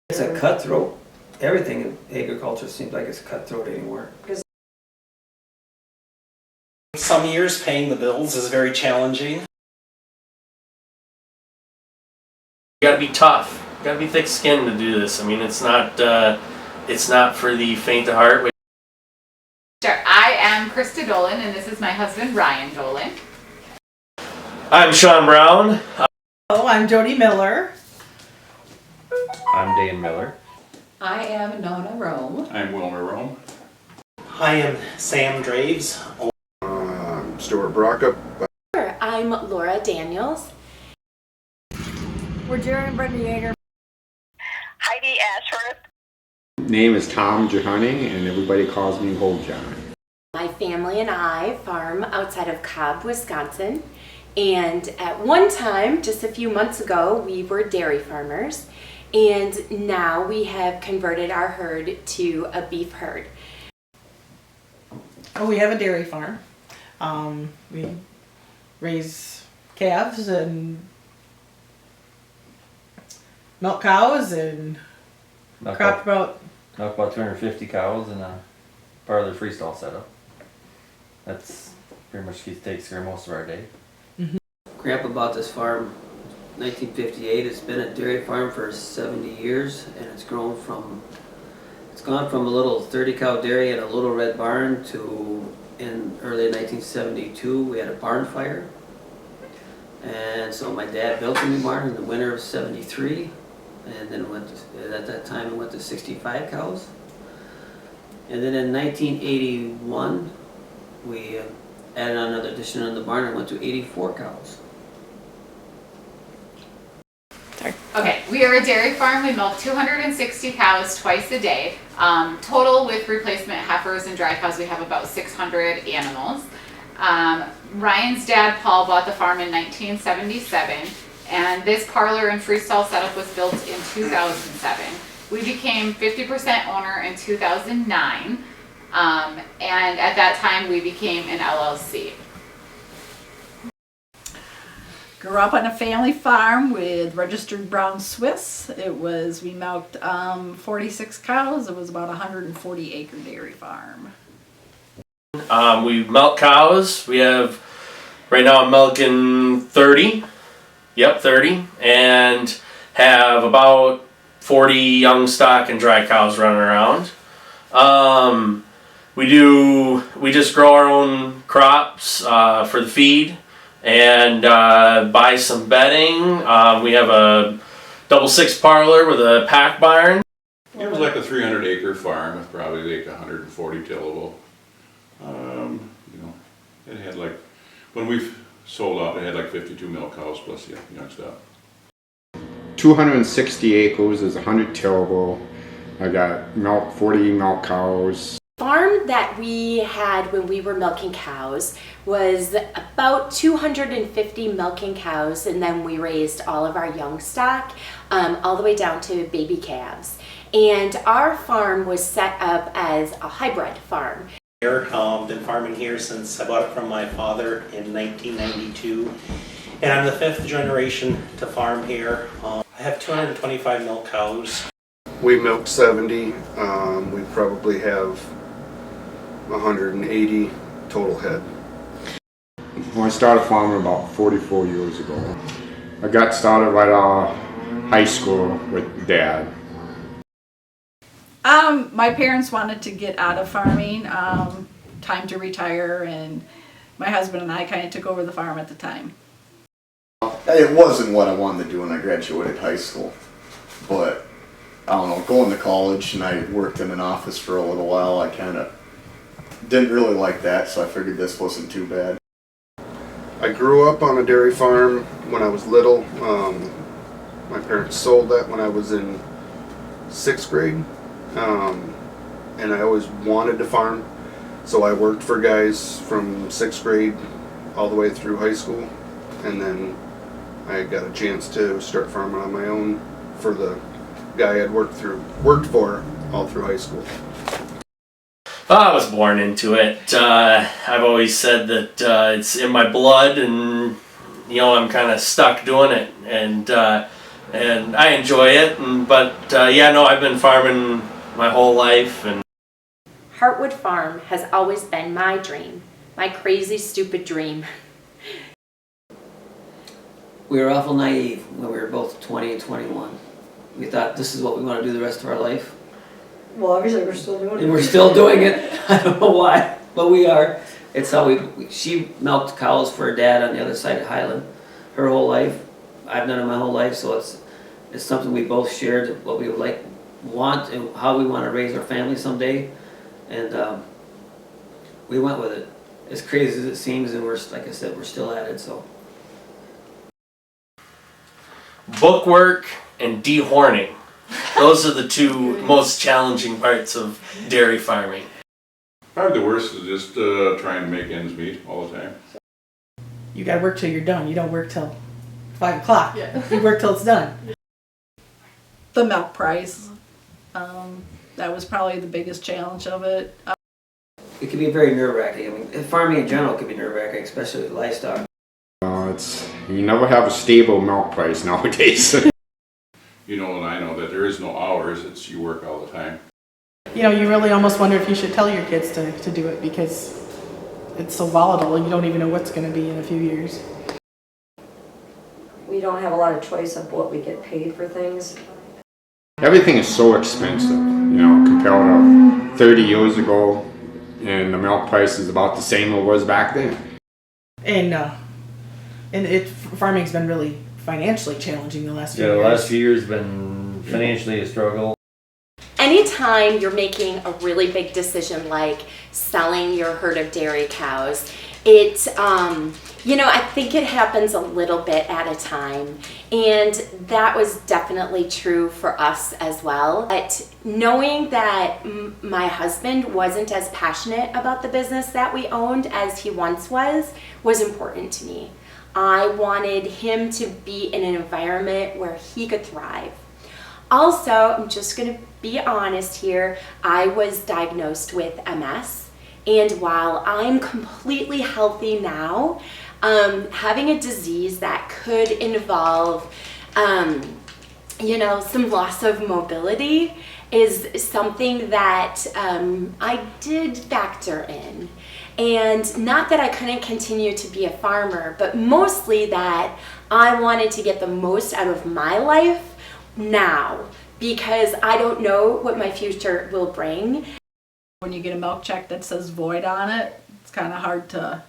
It's a cutthroat. Everything in agriculture seems like it's cutthroat anymore. Some years paying the bills is very challenging. You gotta be tough. You gotta be thick-skinned to do this. I mean, it's not for the faint of heart. I am Krista Dolan, and this is my husband, Ryan Dolan. I'm Sean Brown. Hello, I'm Jody Miller. I'm Dan Miller. I am Nona Roum. I'm Wilmer Roum. I am Sam Draves. Stuart Brockup. I'm Laura Daniels. We're Jerry and Brenda Yeager. Heidi Ashworth. Name is Tom Jahani, and everybody calls me Old John. My family and I farm outside of Cobb, Wisconsin. And at one time, just a few months ago, we were dairy farmers. And now we have converted our herd to a beef herd. Oh, we have a dairy farm. We raise calves and milk cows and crop about 250 cows and part of the freestall setup. That's pretty much takes care of most of our day. Grandpa bought this farm 1958. It's been a dairy farm for 70 years, and it's gone from a little 30 cow dairy and a little red barn to, in early 1972, we had a barn fire. And so my dad built a new barn in the winter of 73, and then at that time it went to 65 cows. And then in 1981, we added another addition on the barn and went to 84 cows. Okay, we are a dairy farm. We milk 260 cows twice a day. Total with replacement heifers and dry cows, we have about 600 animals. Ryan's dad, Paul, bought the farm in 1977, and this parlor and freestall setup was built in 2007. We became 50% owner in 2009, and at that time we became an LLC. Grew up on a family farm with registered brown Swiss. We milked 46 cows. It was about a 140 acre dairy farm. We milk cows. We have, right now I'm milking 30. Yep, 30. And have about 40 young stock and dry cows running around. We just grow our own crops for the feed. And buy some bedding. We have a double six parlor with a pack barn. It was like a 300 acre farm with probably like 140 tillable. It had like, when we sold out, it had like 52 milk cows plus young stuff. 260 acres is 100 tillable. I got 40 milk cows. Farm that we had when we were milking cows was about 250 milking cows, and then we raised all of our young stock all the way down to baby calves. And our farm was set up as a hybrid farm. Been farming here since I bought it from my father in 1992, and I'm the 5th generation to farm here. I have 225 milk cows. We milk 70. We probably have 180 total head. When I started farming about 44 years ago, I got started right out of high school with Dad. My parents wanted to get out of farming, time to retire, and my husband and I kind of took over the farm at the time. It wasn't what I wanted to do when I graduated high school, but I don't know, going to college and I worked in an office for a little while, I kind of didn't really like that, so I figured this wasn't too bad. I grew up on a dairy farm when I was little. My parents sold that when I was in 6th grade, and I always wanted to farm, so I worked for guys from 6th grade all the way through high school, and then I got a chance to start farming on my own for the guy I'd worked for all through high school. I was born into it. I've always said that it's in my blood, and I'm kind of stuck doing it. And and I enjoy it. But yeah, no, I've been farming my whole life, and Heartwood Farm has always been my dream, my crazy, stupid dream. We were awful naive when we were both 20 and 21. We thought this is what we want to do the rest of our life. Well, obviously we're still doing it. And we're still doing it. I don't know why, but we are. It's how she milked cows for her dad on the other side of Highland her whole life. I've done it my whole life, so it's something we both shared, what we would want and how we want to raise our family someday. And we went with it. As crazy as it seems, and like I said, we're still at it, so. bookwork and dehorning. Those are the two most challenging parts of dairy farming. Probably the worst is just trying to make ends meet all the time. You gotta work till you're done. You don't work till 5 o'clock. Yeah. You work till it's done. The milk price. That was probably the biggest challenge of it. It can be very nerve-wracking. I mean, farming in general can be nerve-wracking, especially with livestock. You never have a stable milk price nowadays. You know, and I know that there is no hours, it's you work all the time. You know, you really almost wonder if you should tell your kids to do it because it's so volatile and you don't even know what's going to be in a few years. We don't have a lot of choice of what we get paid for things. Everything is so expensive, you know, compared to 30 years ago, and the milk price is about the same it was back then. And farming's been really financially challenging the last few years. Yeah, the last few years been financially a struggle. Anytime you're making a really big decision like selling your herd of dairy cows, it, you know, I think it happens a little bit at a time. And that was definitely true for us as well. But knowing that my husband wasn't as passionate about the business that we owned as he once was important to me. I wanted him to be in an environment where he could thrive. Also, I'm just going to be honest here, I was diagnosed with MS, and while I'm completely healthy now, having a disease that could involve, you know, some loss of mobility is something that I did factor in. And not that I couldn't continue to be a farmer, but mostly that I wanted to get the most out of my life now, because I don't know what my future will bring. When you get a milk check that says void on it, it's kind of hard to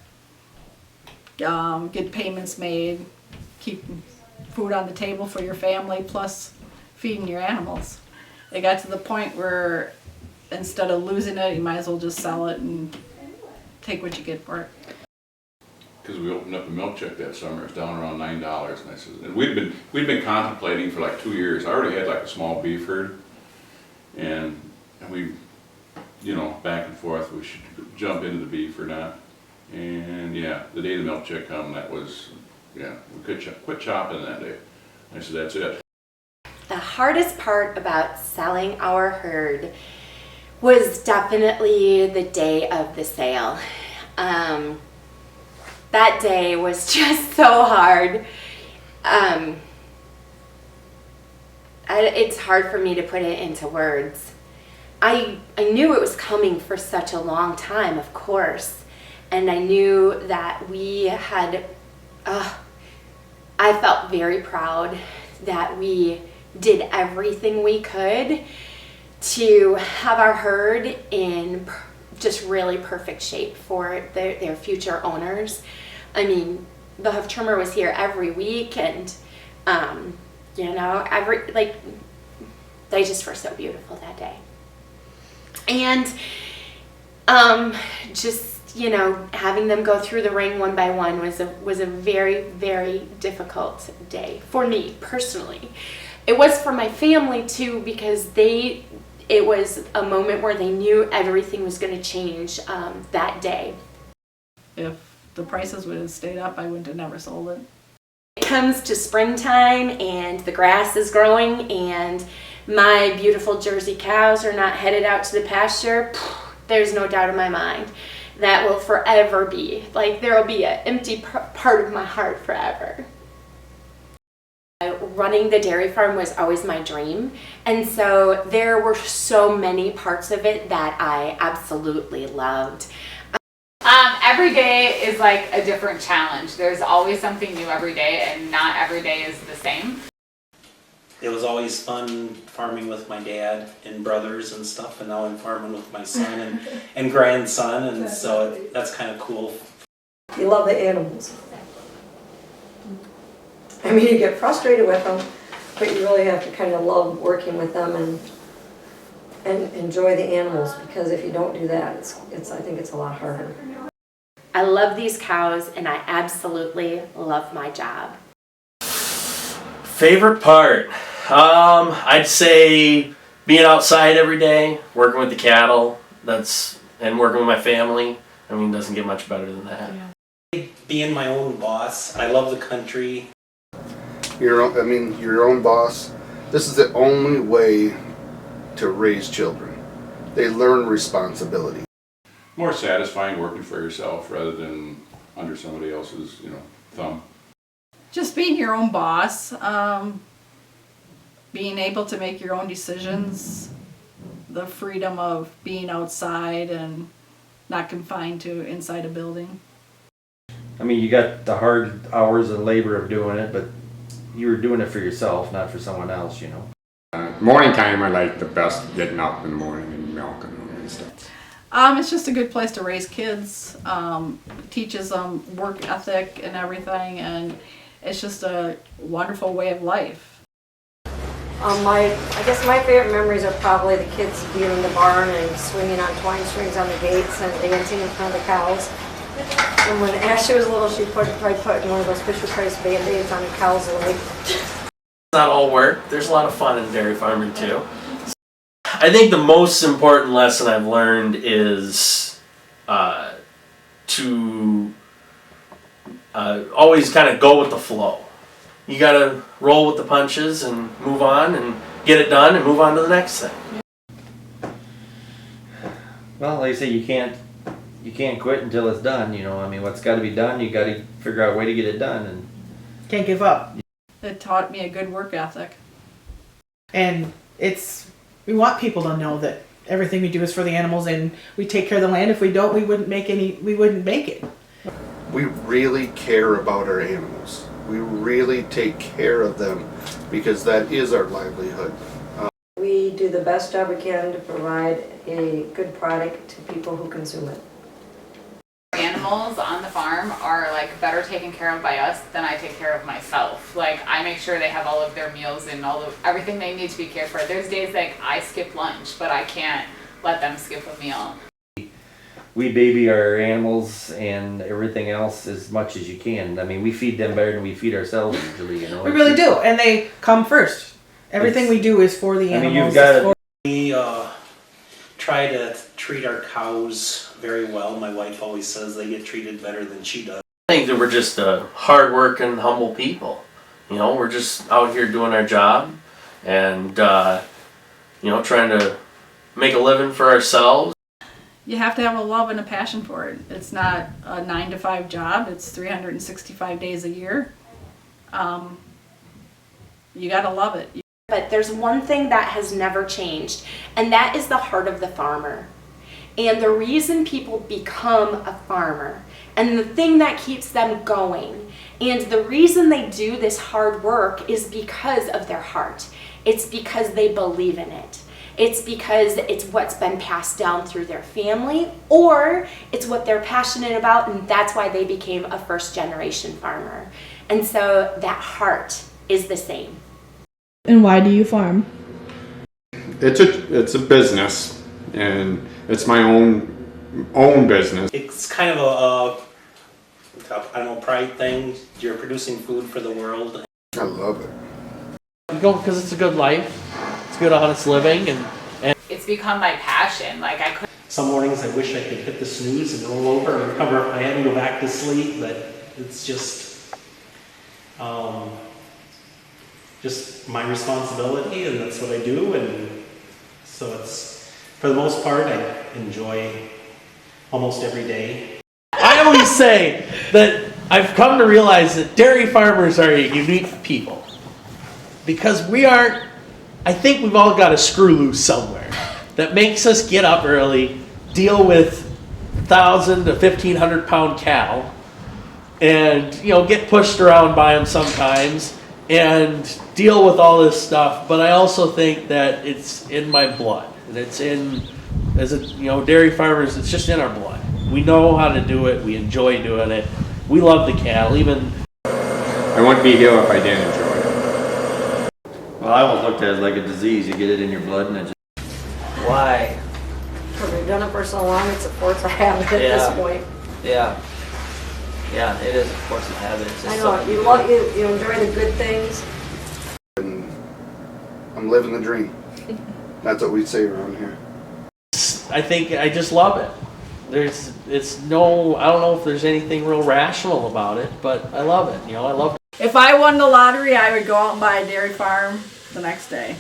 get payments made, keep food on the table for your family, plus feeding your animals. It got to the point where instead of losing it, you might as well just sell it and take what you get for it. Because we opened up a milk check that summer, it's down around $9, and I said, and we'd been contemplating for like 2 years. I already had like a small beef herd, and we, you know, back and forth, we should jump into the beef or not. And yeah, the day the milk check come, that was, yeah, we could quit chopping that day. I said, that's it. The hardest part about selling our herd was definitely the day of the sale. That day was just so hard. It's hard for me to put it into words. I knew it was coming for such a long time, of course, and I knew that we had, I felt very proud that we did everything we could to have our herd in just really perfect shape for their future owners. I mean, the hoof trimmer was here every week, and you know, they just were so beautiful that day. And just, you know, having them go through the ring one by one was a very, very difficult day for me personally. It was for my family too, because it was a moment where they knew everything was going to change that day. If the prices would have stayed up, I wouldn't have never sold it. It comes to springtime and the grass is growing and my beautiful Jersey cows are not headed out to the pasture, there's no doubt in my mind that will forever be, like, there will be an empty part of my heart forever. running the dairy farm was always my dream. And so there were so many parts of it that I absolutely loved. Every day is like a different challenge. There's always something new every day, and not every day is the same. It was always fun farming with my dad and brothers and stuff, and now I'm farming with my son and grandson, and so that's kind of cool. You love the animals. I mean, you get frustrated with them, but you really have to kind of love working with them and enjoy the animals, because if you don't do that, I think it's a lot harder. I love these cows, and I absolutely love my job. Favorite part? I'd say being outside every day, working with the cattle, and working with my family. I mean, it doesn't get much better than that. Yeah. Being my own boss, I love the country. Your own boss. This is the only way to raise children. They learn responsibility. More satisfying working for yourself rather than under somebody else's, thumb. Just being your own boss, being able to make your own decisions, the freedom of being outside and not confined to inside a building. I mean, you got the hard hours and labor of doing it, but you were doing it for yourself, not for someone else, Morning time I like the best, getting up in the morning and milking them and stuff. It's just a good place to raise kids, teaches them work ethic and everything, and it's just a wonderful way of life. I guess my favorite memories are probably the kids being in the barn and swinging on twine strings on the gates and dancing in front of the cows. And when Ashley was little, she tried putting one of those Fisher Price Band-Aids on the cows' leg. It's not all work. There's a lot of fun in dairy farming too. I think the most important lesson I've learned is to always kind of go with the flow. You gotta roll with the punches and move on and get it done and move on to the next thing. Well, like I say, you can't quit until it's done. I mean, what's got to be done, you got to figure out a way to get it done, and Can't give up. It taught me a good work ethic. And we want people to know that everything we do is for the animals, and we take care of the land. If we don't, we wouldn't make it. We really care about our animals. We really take care of them because that is our livelihood. We do the best job we can to provide a good product to people who consume it. Animals on the farm are like better taken care of by us than I take care of myself. Like, I make sure they have all of their meals and everything they need to be cared for. There's days like I skip lunch, but I can't let them skip a meal. we baby our animals and everything else as much as you can. I mean, we feed them better than we feed ourselves usually, We really do, and they come first. Everything we do is for the animals. I mean, you've got We try to treat our cows very well. My wife always says they get treated better than she does. I think that we're just hard-working, humble people. We're just out here doing our job and, trying to make a living for ourselves. You have to have a love and a passion for it. It's not a 9-to-5 job. It's 365 days a year. You gotta love it. But there's one thing that has never changed, and that is the heart of the farmer. And the reason people become a farmer, and the thing that keeps them going, and the reason they do this hard work is because of their heart. It's because they believe in it. It's because it's what's been passed down through their family, or it's what they're passionate about, and that's why they became a first-generation farmer. And so that heart is the same. And why do you farm? It's a business, and it's my own business. It's kind of a pride thing. You're producing food for the world. I love it. You go because it's a good life. It's good, honest living, and It's become my passion. Like, I couldn't. Some mornings I wish I could hit the snooze and roll over and cover up my head and go back to sleep, but it's just my responsibility, and that's what I do. And so it's, for the most part, I enjoy almost every day. I always say that I've come to realize that dairy farmers are a unique people. because I think we've all got a screw loose somewhere that makes us get up early, deal with 1,000 to 1,500 pound cattle, and get pushed around by them sometimes, and deal with all this stuff. But I also think that it's in my blood, and it's in, as dairy farmers, it's just in our blood. We know how to do it. We enjoy doing it. We love the cattle. Even I wouldn't be here if I didn't enjoy it. Well, I almost looked at it like a disease. You get it in your blood and it just... Why? Because we've done it for so long, it's a force of habit at this point. Yeah. Yeah, it is a force of habit. It's just I know, something you enjoy the good things. And I'm living the dream. That's what we say around here. I think I just love it. I don't know if there's anything real rational about it, but I love it. I love it. If I won the lottery, I would go out and buy a dairy farm the next day.